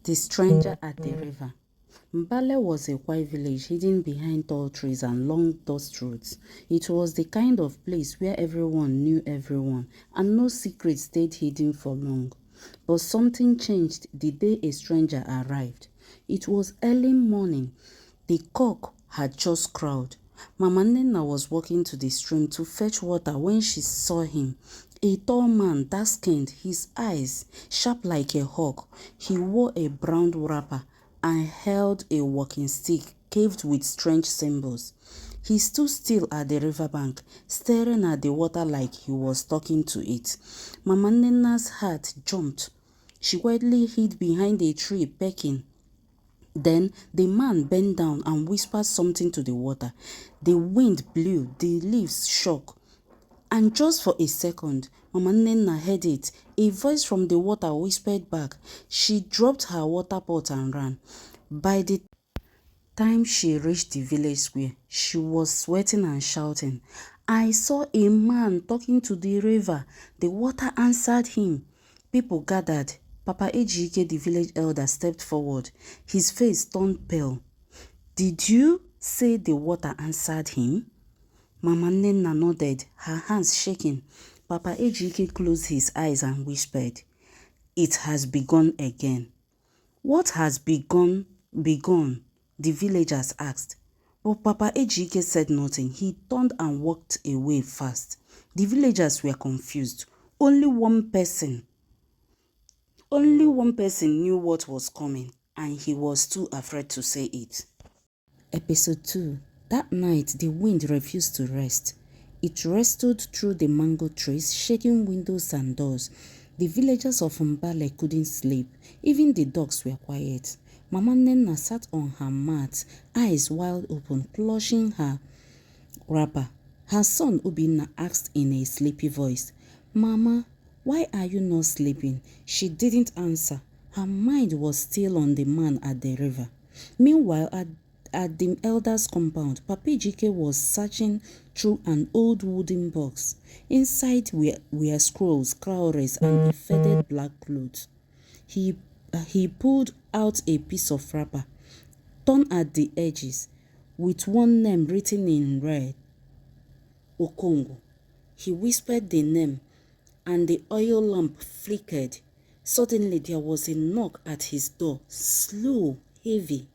The stranger at the river. Mbale was a quiet village hidden behind tall trees and long dust roads. It was the kind of place where everyone knew everyone and no secret stayed hidden for long. But something changed the day a stranger arrived. It was early morning. The cock had just crowed. Mama Nnenna was walking to the stream to fetch water when she saw him. A tall man, dark-skinned, his eyes sharp like a hawk. He wore a brown wrapper and held a walking stick carved with strange symbols. He stood still at the riverbank, staring at the water like he was talking to it. Mama Nnenna's heart jumped. She quietly hid behind a tree, pecking. Then the man bent down and whispered something to the water. The wind blew, the leaves shook. And just for a second, Mama Nnenna heard it. A voice from the water whispered back. She dropped her water pot and ran. By the time she reached the village square, she was sweating and shouting. "I saw a man talking to the river." The water answered him. People gathered. Papa Ejike, the village elder, stepped forward. His face turned pale. "Did you say the water answered him?" Mama Nnenna nodded, her hands shaking. Papa Ejike closed his eyes and whispered, "It has begun again." "What has begun?" The villagers asked. But Papa Ejike said nothing. He turned and walked away fast. The villagers were confused. Only one person knew what was coming, and he was too afraid to say it. Episode 2. That night, the wind refused to rest. It wrestled through the mango trees, shaking windows and doors. The villagers of Mbale couldn't sleep. Even the dogs were quiet. Mama Nnenna sat on her mat, eyes wide open, clutching her wrapper. Her son Obinna asked in a sleepy voice, "Mama, why are you not sleeping?" She didn't answer. Her mind was still on the man at the river. Meanwhile, at the elder's compound, Papa Ejike was searching through an old wooden box. Inside were scrolls, cowries, and a faded black cloth. He pulled out a piece of wrapper, torn at the edges, with one name written in red, Okongwu. He whispered the name, and the oil lamp flickered. Suddenly there was a knock at his door, slow, heavy.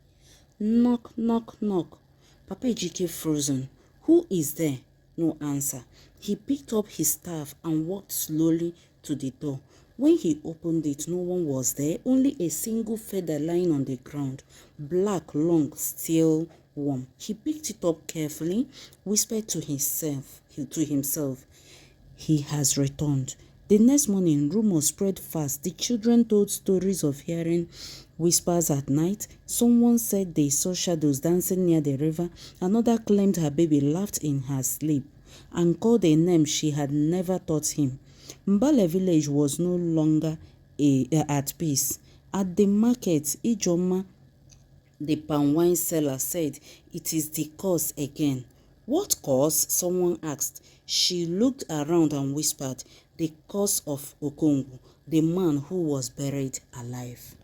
Knock, knock, knock. Papa Ejike frozen. "Who is there?" No answer. He picked up his staff and walked slowly to the door. When he opened it, no one was there, only a single feather lying on the ground, black, long, still warm. He picked it up carefully, whispered to himself, "He has returned." The next morning, rumors spread fast. The children told stories of hearing whispers at night. Someone said they saw shadows dancing near the river. Another claimed her baby laughed in her sleep and called a name she had never taught him. Mbale village was no longer at peace. At the market, Ijoma, the palm wine seller, said, "It is the curse again." "What curse?" someone asked. She looked around and whispered, "The curse of Okongwu, the man who was buried alive."